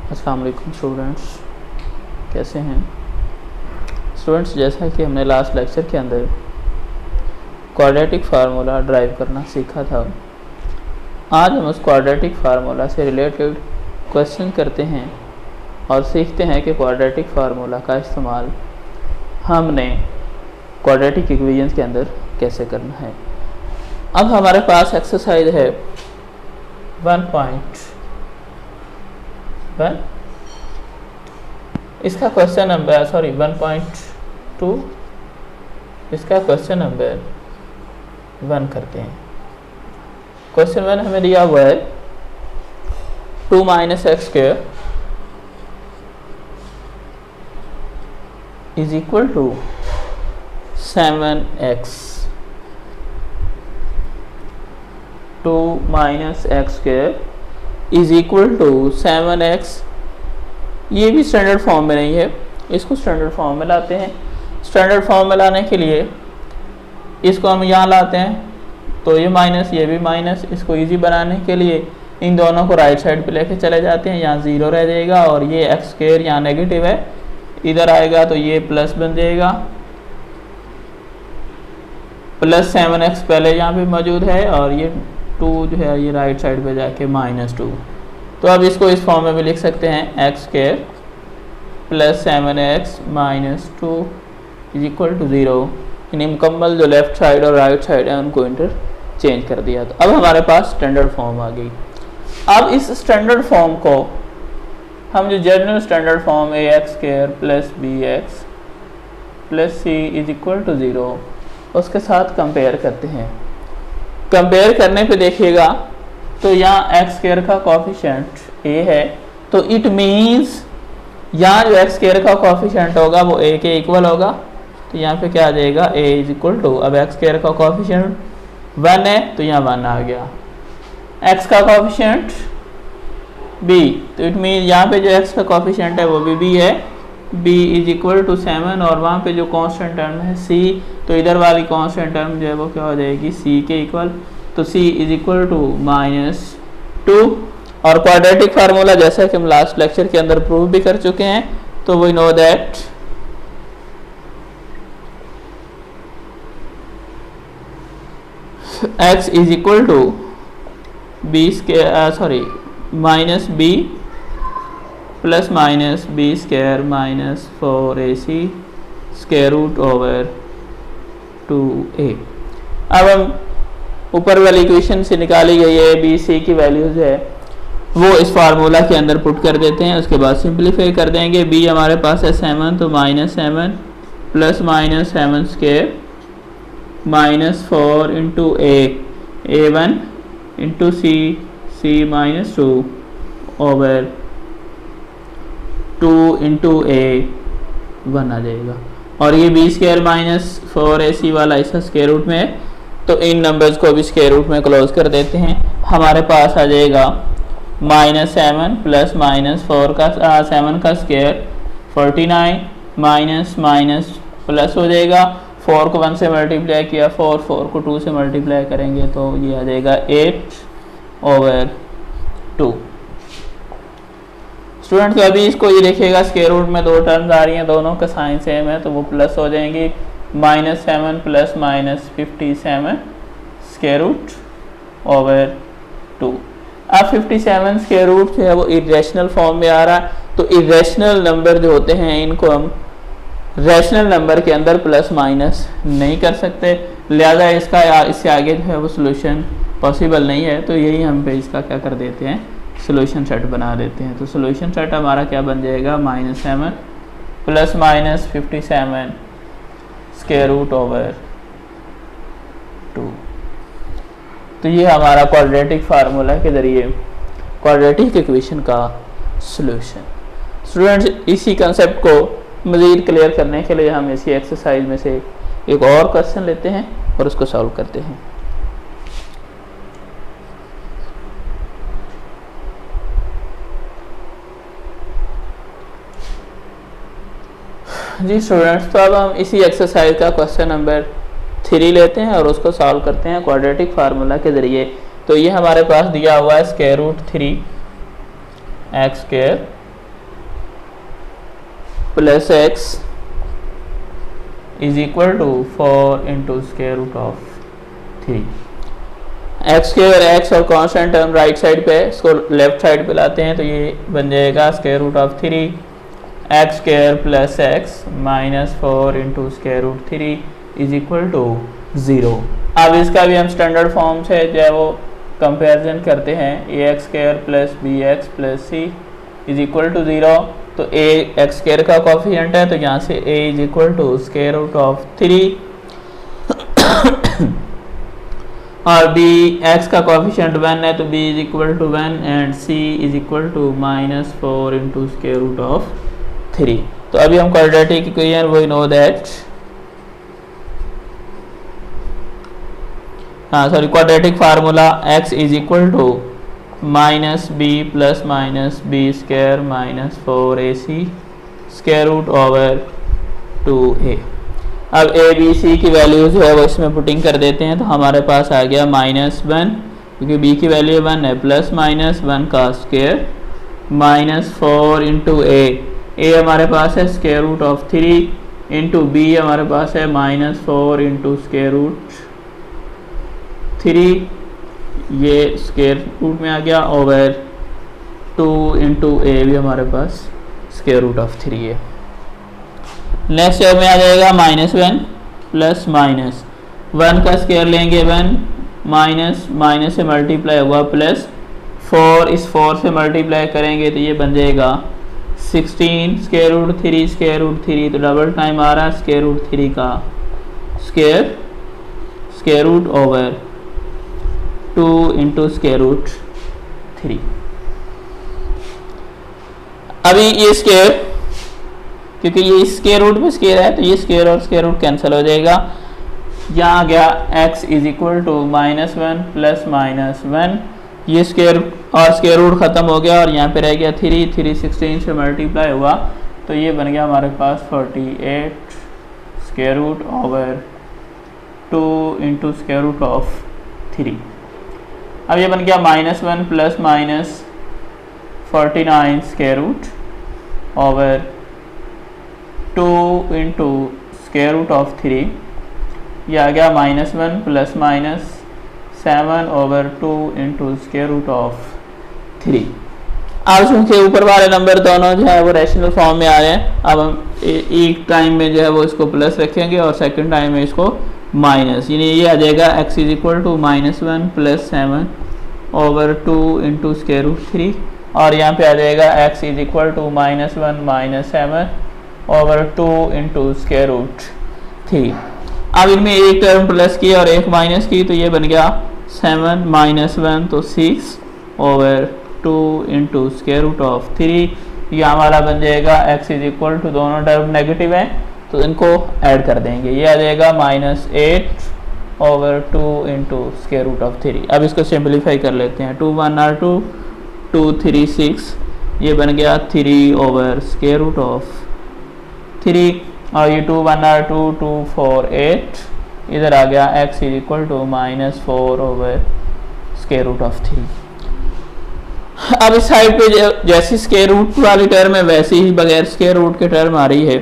अस्सलाम वालेकुम स्टूडेंट्स, कैसे हैं स्टूडेंट्स। जैसा कि हमने लास्ट लेक्चर के अंदर क्वाड्रेटिक फार्मूला ड्राइव करना सीखा था, आज हम उस क्वाड्रेटिक फार्मूला से रिलेटेड क्वेश्चन करते हैं और सीखते हैं कि क्वाड्रेटिक फार्मूला का इस्तेमाल हमने क्वाड्रेटिक इक्वेशंस के अंदर कैसे करना है। अब हमारे पास एक्सरसाइज है 1.1, इसका क्वेश्चन नंबर 1.2, इसका क्वेश्चन नंबर 1 करते हैं। क्वेश्चन 1 हमें दिया हुआ है 2 - x² is equal to 7x। 2 - x² is equal to 7x। ये भी स्टैंडर्ड फॉर्म में नहीं है, इसको स्टैंडर्ड फॉर्म में लाते हैं। स्टैंडर्ड फॉर्म में लाने के लिए इसको हम यहाँ लाते हैं, तो ये माइनस, ये भी माइनस। इसको इजी बनाने के लिए इन दोनों को राइट साइड पे लेके चले जाते हैं। यहाँ 0 रह जाएगा और ये x² यहाँ नेगेटिव है, इधर आएगा तो ये प्लस बन जाएगा। प्लस 7x पहले यहाँ पे मौजूद है और ये 2 जो है ये राइट साइड पे जाके -2। तो अब इसको इस फॉर्म में भी लिख सकते हैं x² plus 7x - 2 is equal to 0। यानी मुकम्मल जो लेफ्ट साइड और राइट साइड है उनको इंटरचेंज कर दिया। तो अब हमारे पास स्टैंडर्ड फॉर्म आ गई। अब इस स्टैंडर्ड फॉर्म को हम जो general standard form ax² plus bx plus c is equal to 0 उसके साथ कंपेयर करते हैं। कंपेयर करने पे देखिएगा तो यहाँ x² का कोफिशिएंट a है, तो इट मीन्स यहाँ जो x² का कोफिशिएंट होगा वो a के इक्वल होगा। तो यहाँ पे क्या आ जाएगा, a इज इक्वल टू, अब x² का कोफिशिएंट 1 है तो यहाँ 1 आ गया। x का कोफिशिएंट b, तो इट मीन यहाँ पे जो x का कोफिशिएंट है वो भी b है। b इज इक्वल टू 7 और वहाँ पे जो कांस्टेंट टर्म है c, तो इधर वाली कांस्टेंट टर्म जो है वो क्या हो जाएगी, c के इक्वल। तो c इज इक्वल टू -2। और क्वाड्रेटिक फार्मूला जैसा कि हम लास्ट लेक्चर के अंदर प्रूव भी कर चुके हैं, तो we know that x is equal to b² -b plus -b² -4ac square root over 2a। अब हम ऊपर वाली इक्वेशन से निकाली गई है b c की वैल्यूज है वो इस फार्मूला के अंदर पुट कर देते हैं। उसके बाद सिंप्लीफाई कर देंगे। b हमारे पास है 7, तो -7 plus -7² -4 into a1 into c -2 over 2 into a1 आ जाएगा। और ये b² -4ac वाला इसका स्क्वायर रूट में है, तो इन नंबर्स को भी स्क्वायर रूट में क्लोज कर देते हैं। हमारे पास आ जाएगा -7 प्लस -4 का 7 का स्क्वायर 49 माइनस प्लस हो जाएगा। 4 को 1 से मल्टीप्लाई किया, 4 को 2 से मल्टीप्लाई करेंगे तो ये आ जाएगा 8/2। स्टूडेंट तो अभी इसको ये देखिएगा, स्क्वायर रूट में 2 टर्म्स आ रही हैं, दोनों का साइन सेम है तो वो प्लस हो जाएंगी। -7 प्लस -57 स्क्वायर रूट ओवर 2। अब 57 स्क्वायर रूट जो है वो इरेशनल फॉर्म में आ रहा है, तो इरेशनल नंबर जो होते हैं इनको हम रैशनल नंबर के अंदर प्लस माइनस नहीं कर सकते, लिहाजा इसका इससे आगे जो है वो सोल्यूशन पॉसिबल नहीं है। तो यही हम पे इसका क्या कर देते हैं, सोल्यूशन सेट बना देते हैं। तो सोल्यूशन सेट हमारा क्या बन जाएगा, -7 प्लस -57 स्क्वायर रूट ओवर 2। तो ये हमारा क्वाड्रेटिक फार्मूला के ज़रिए क्वाड्रेटिक इक्वेशन का सोल्यूशन। स्टूडेंट्स इसी कंसेप्ट को मज़ीद क्लियर करने के लिए हम इसी एक्सरसाइज में से एक और क्वेश्चन लेते हैं और उसको सॉल्व करते हैं। जी स्टूडेंट्स, तो अब हम इसी एक्सरसाइज का क्वेश्चन नंबर 3 लेते हैं और उसको सॉल्व करते हैं क्वाड्रेटिक फार्मूला के ज़रिए। तो ये हमारे पास दिया हुआ है √3 x² plus x is equal to 4 into square root of 3। X square x और कांस्टेंट टर्म राइट साइड पे, इसको लेफ्ट साइड पे लाते हैं तो ये बन जाएगा square root of 3 x square plus x minus 4 into square root 3 is equal to 0। अब इसका भी हम स्टैंडर्ड फॉर्म से जो है वो कंपेरिजन करते हैं। A X square plus B X plus C is equal to 0। तो ए एक्स स्क्वायर का कोफिशिएंट है तो यहाँ से A is equal to square root of 3 और बी एक्स का कोफिशिएंट 1 है तो B is equal to 1 and C is equal to minus 4 into square root of 3। तो अभी हम quadratic equation we know that quadratic formula x is equal to minus b plus minus b square minus 4ac square root over 2a। अब A B C की value जो है वो इसमें putting कर देते हैं तो हमारे पास आ गया -1 क्योंकि b की वैल्यू 1 है प्लस माइनस 1 का स्क्वायर माइनस 4 इंटू ए हमारे पास है square root of 3 into b हमारे पास है माइनस 4 इंटू स्क्वायर रूट 3 ये स्क्वायर रूट में आ गया ओवर 2 इंटू ए भी हमारे पास स्क्वायर रूट ऑफ 3 है। नेक्स्ट स्टेप में आ जाएगा -1 प्लस माइनस 1 का स्क्वायर लेंगे 1 माइनस से मल्टीप्लाई हुआ प्लस 4 इस 4 से मल्टीप्लाई करेंगे तो ये बन जाएगा 16 स्क्वायर रूट 3 तो डबल टाइम आ रहा है स्क्वायर रूट 3 का square root over 2 into square root 3। अभी ये स्क्वायर क्योंकि ये स्क्वायर रूट में स्क्वायर है तो ये स्क्वायर और स्क्वायर रूट कैंसिल हो जाएगा। यहाँ आ गया x is equal to -1 plus -1 ये स्क्वायर और स्क्वायर रूट ख़त्म हो गया और यहाँ पे रह गया 3 16 से मल्टीप्लाई हुआ तो ये बन गया हमारे पास 48 square root over 2 into square root of 3। अब ये बन गया -1 plus minus 49 square root over 2 into square root of 3 ये आ गया -1 plus minus 7 over 2 into square root of 3। अब चूँकि ऊपर वाले नंबर दोनों जो है वो रैशनल फॉर्म में आ रहे हैं अब हम एक टाइम में जो है वो इसको प्लस रखेंगे और सेकंड टाइम में इसको माइनस यानी ये आ जाएगा x is equal to -1 plus 7 over 2 into square root 3 और यहाँ पे आ जाएगा x is equal to -1 minus 7 over 2 into square root 3। अब इनमें एक टर्म प्लस की और एक माइनस की तो ये बन गया 7 माइनस 1 तो 6 over 2 into square root of 3। यहाँ वाला बन जाएगा x इज इक्वल टू दोनों टर्म नेगेटिव हैं तो इनको ऐड कर देंगे ये आ जाएगा -8 over 2 into square root of 3। अब इसको सिंपलीफाई कर लेते हैं 2 1 are 2 2 3 6 ये बन गया 3 ओवर स्क्वायर रूट ऑफ 3 और ये 2 1 are 2 2 4 8 इधर आ गया x is equal to -4 over square root of 3। अब इस साइड पे जैसी स्क्वायर रूट वाली टर्म है वैसे ही बगैर स्क्वायर रूट के टर्म आ रही है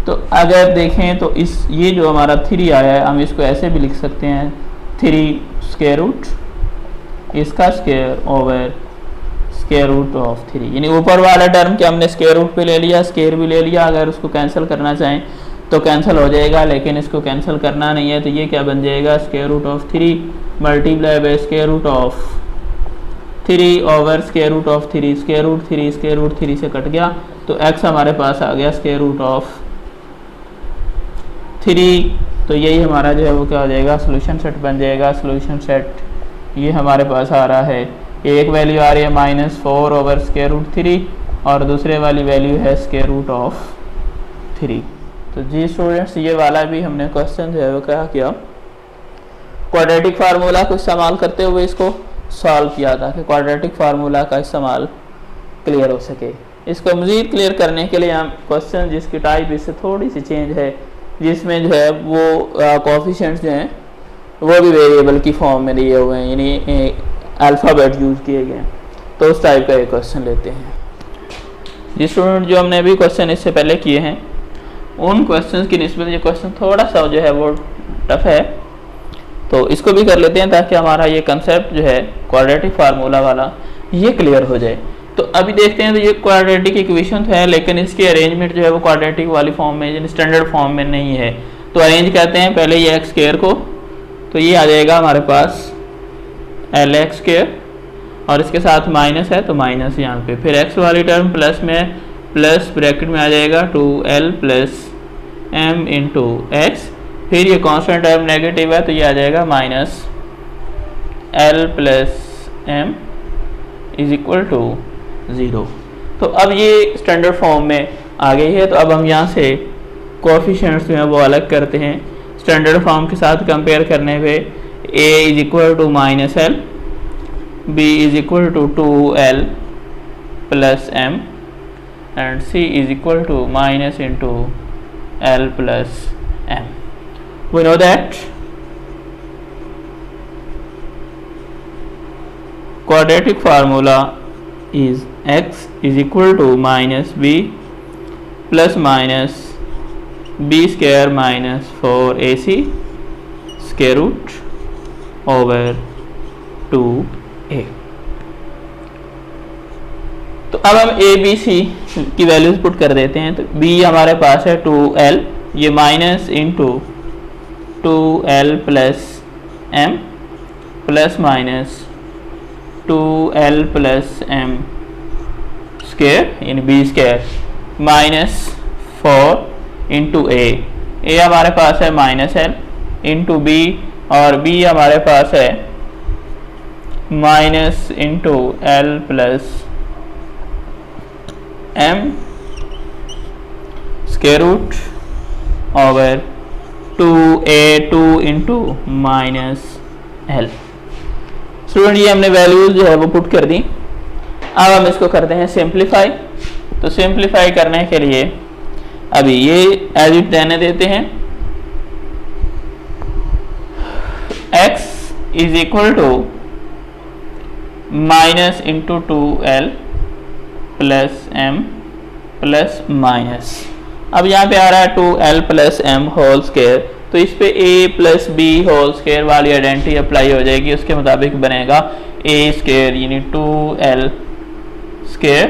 तो अगर देखें तो इस ये जो हमारा 3 आया है हम इसको ऐसे भी लिख सकते हैं 3 स्क्वायर रूट इसका square over square root of 3 यानी ऊपर वाला टर्म के हमने स्क्वायर रूट पे ले लिया स्क्वायर भी ले लिया अगर उसको कैंसिल करना चाहें तो कैंसिल हो जाएगा लेकिन इसको कैंसिल करना नहीं है तो ये क्या बन जाएगा square root of 3 multiply by square root of 3 over square root of 3 square root 3 से कट गया तो x हमारे पास आ गया स्क्वायर रूट ऑफ 3 तो यही हमारा जो है वो क्या हो जाएगा सोल्यूशन सेट बन जाएगा। सोल्यूशन सेट ये हमारे पास आ रहा है एक वैल्यू आ रही है -4 ओवर स्क्वायर रूट 3 और दूसरे वाली वैल्यू है स्क्वायर रूट ऑफ 3। तो जी स्टूडेंट्स ये वाला भी हमने क्वेश्चन जो है वो क्या किया क्वाड्रेटिक फार्मूला को इस्तेमाल करते हुए इसको सॉल्व किया था कि क्वाड्रेटिक फार्मूला का इस्तेमाल क्लियर हो सके। इसको मज़ीद क्लियर करने के लिए हम क्वेश्चन जिसकी टाइप इससे थोड़ी सी चेंज है जिसमें जो है वो कोफिशिएंट्स जो हैं वो भी वेरिएबल की फॉर्म में दिए हुए हैं यानी अल्फ़ाबेट यूज़ किए गए हैं तो उस टाइप का एक क्वेश्चन लेते हैं। जी स्टूडेंट, जो हमने अभी क्वेश्चन इससे पहले किए हैं उन क्वेश्चंस की निस्बत ये क्वेश्चन थोड़ा सा जो है वो टफ है, तो इसको भी कर लेते हैं ताकि हमारा ये कंसेप्ट जो है क्वाड्रेटिक फार्मूला वाला ये क्लियर हो जाए। तो अभी देखते हैं, तो ये क्वाड्रेटिक इक्वेशन तो है लेकिन इसकी अरेंजमेंट जो है वो क्वाड्रेटिक वाली फॉर्म में यानी स्टैंडर्ड फॉर्म में नहीं है। तो अरेंज करते हैं पहले ये एक्स स्क्वायर को, तो ये आ जाएगा हमारे पास एल एक्स स्क्वायर और इसके साथ माइनस है तो माइनस यहाँ पे, फिर एक्स वाली टर्म प्लस में प्लस ब्रैकेट में आ जाएगा 2l plus m into x, फिर ये कांस्टेंट टर्म नेगेटिव है तो ये आ जाएगा minus l plus m is equal to 0। तो अब ये स्टैंडर्ड फॉर्म में आ गई है। तो अब हम यहाँ से कोएफिशिएंट्स जो हैं वो अलग करते हैं। स्टैंडर्ड फॉर्म के साथ कंपेयर करने पे a is equal to minus l, b is equal to 2l plus m and c is equal to minus into l plus m। We know that quadratic formula is x is equal to minus b plus minus b square minus 4ac square root over 2a। तो अब हम a b c की values put कर देते हैं। तो b हमारे पास है 2l, ये minus into 2l plus m plus minus 2l plus m square यानी b square minus 4 into a हमारे पास है माइनस l इंटू b और b हमारे पास है minus into l plus m square root over 2a2 into minus l। Student ये हमने वैल्यूज जो है वो पुट कर दी। अब हम इसको करते हैं सिंप्लीफाई। तो सिंप्लीफाई करने के लिए अभी ये एज इट रहने देते हैं। x is equal to minus into 2l plus m plus minus, अब यहाँ पे आ रहा है 2l plus m whole square, तो इस पे a plus b whole square वाली आइडेंटिटी अप्लाई हो जाएगी। उसके मुताबिक बनेगा a स्क्वायर यानी 2l square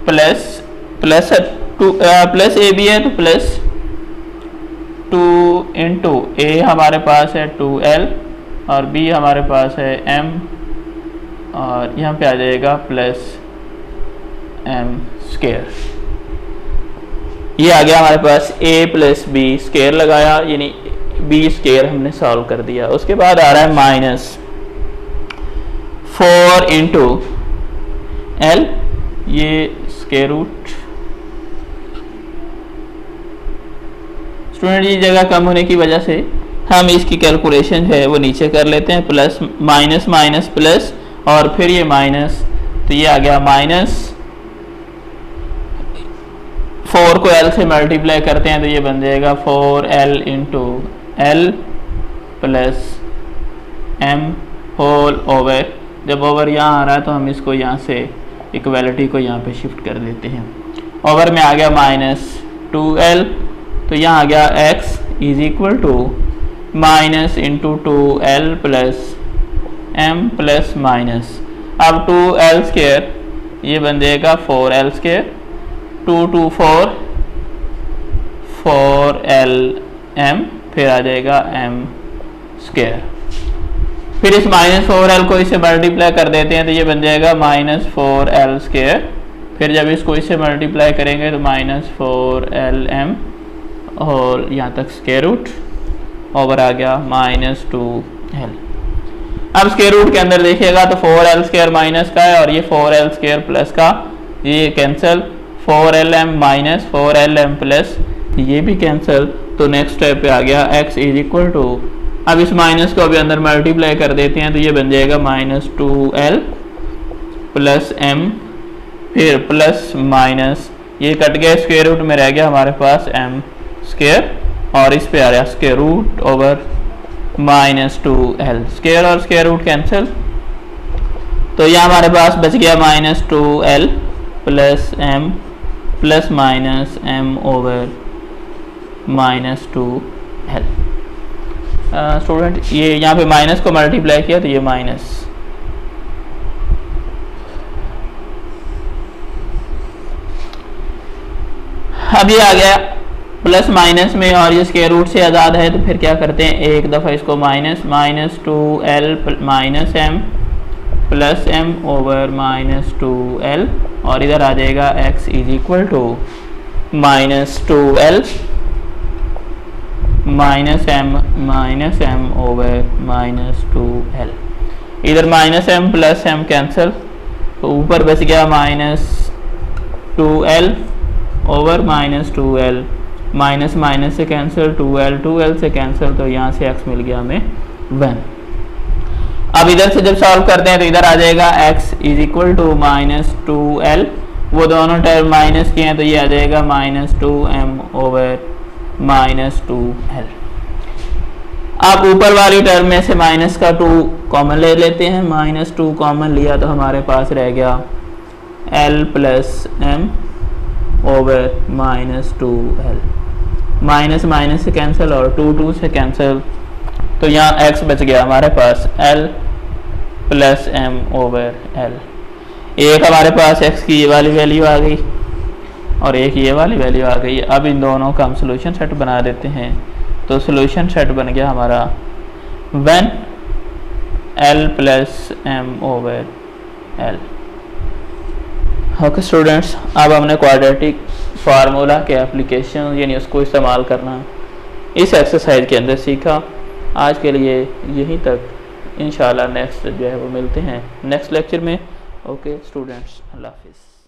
plus plus plus a b है तो प्लस 2 इंटू a हमारे पास है 2l और b हमारे पास है m और यहाँ पे आ जाएगा प्लस m स्क्वायर। ये आ गया हमारे पास a प्लस बी स्क्वायर लगाया यानी b स्क्वायर हमने सॉल्व कर दिया। उसके बाद आ रहा है माइनस 4 इंटू l, ये स्क्वायर रूट। स्टूडेंट ये जगह कम होने की वजह से हम इसकी कैलकुलेशन है वो नीचे कर लेते हैं, प्लस माइनस माइनस प्लस और फिर ये माइनस, तो ये आ गया माइनस 4 को l से मल्टीप्लाई करते हैं तो ये बन जाएगा 4l into l plus m whole over. जब ओवर यहाँ आ रहा है तो हम इसको यहाँ से इक्वलिटी को यहाँ पे शिफ्ट कर देते हैं। ओवर में आ गया माइनस 2l, तो यहाँ आ गया x is equal to minus into 2l plus m plus minus, अब 2l स्क्वायर ये बन जाएगा 4l स्क्वायर, 2 2 4 4l m फिर आ जाएगा m स्क्वायर। फिर इस माइनस 4l को इससे मल्टीप्लाई कर देते हैं तो ये बन जाएगा माइनस 4l स्क्वायर, फिर जब इसको इससे मल्टीप्लाई करेंगे तो माइनस 4l m और यहाँ तक स्क्वायर रूट ओवर आ गया माइनस 2l। अब स्क्वायर रूट के अंदर देखिएगा तो 4l स्क्वायर माइनस का है और ये 4l स्क्वायर प्लस का, ये cancel, 4lm minus 4lm plus ये भी कैंसिल। तो नेक्स्ट स्टेप पे आ गया x इज इक्वल टू, अब इस माइनस को अभी अंदर मल्टीप्लाई कर देते हैं तो ये बन जाएगा माइनस 2l प्लस m फिर प्लस माइनस, ये कट गया स्क्वायर रूट में रह गया हमारे पास m स्क्वायर और इस पे आ रहा square root over minus 2l, square और स्क्वायर रूट कैंसिल। तो यह हमारे पास बच गया minus 2l plus m plus minus m over minus 2l। स्टूडेंट ये यहाँ पे माइनस को मल्टीप्लाई किया तो ये माइनस, अब ये आ गया प्लस माइनस में और ये स्क्वायर रूट से आज़ाद है, तो फिर क्या करते हैं, एक दफ़ा इसको minus 2l minus m plus m over minus 2l, और इधर आ जाएगा x is equal to minus 2l minus m over minus 2l। इधर minus m plus m cancel, तो ऊपर बच गया minus 2l over minus 2l, minus minus से कैंसिल, 2l से कैंसिल, तो यहाँ से x मिल गया हमें 1। अब इधर से जब सॉल्व करते हैं तो इधर आ जाएगा x is equal to minus 2l, वो दोनों टर्म माइनस किए हैं तो ये आ जाएगा minus 2m over minus 2l। आप ऊपर वाली टर्म में से माइनस का 2 कॉमन ले लेते हैं, माइनस 2 कॉमन लिया तो हमारे पास रह गया l plus m over minus 2l, minus minus से कैंसिल और 2 से कैंसिल, तो यहाँ x बच गया हमारे पास l plus m over l। एक हमारे पास x की ये वाली वैल्यू आ गई और एक ये वाली वैल्यू आ गई। अब इन दोनों का हम सोल्यूशन सेट बना देते हैं, तो सोल्यूशन सेट बन गया हमारा 1 l plus m over l। Okay students, अब हमने क्वाड्रेटिक फार्मूला के एप्लीकेशन यानी उसको इस्तेमाल करना इस एक्सरसाइज के अंदर सीखा। आज के लिए यहीं तक, इंशाल्लाह नेक्स्ट जो है वो मिलते हैं नेक्स्ट लेक्चर में। ओके स्टूडेंट्स, अल्लाह हाफिज़।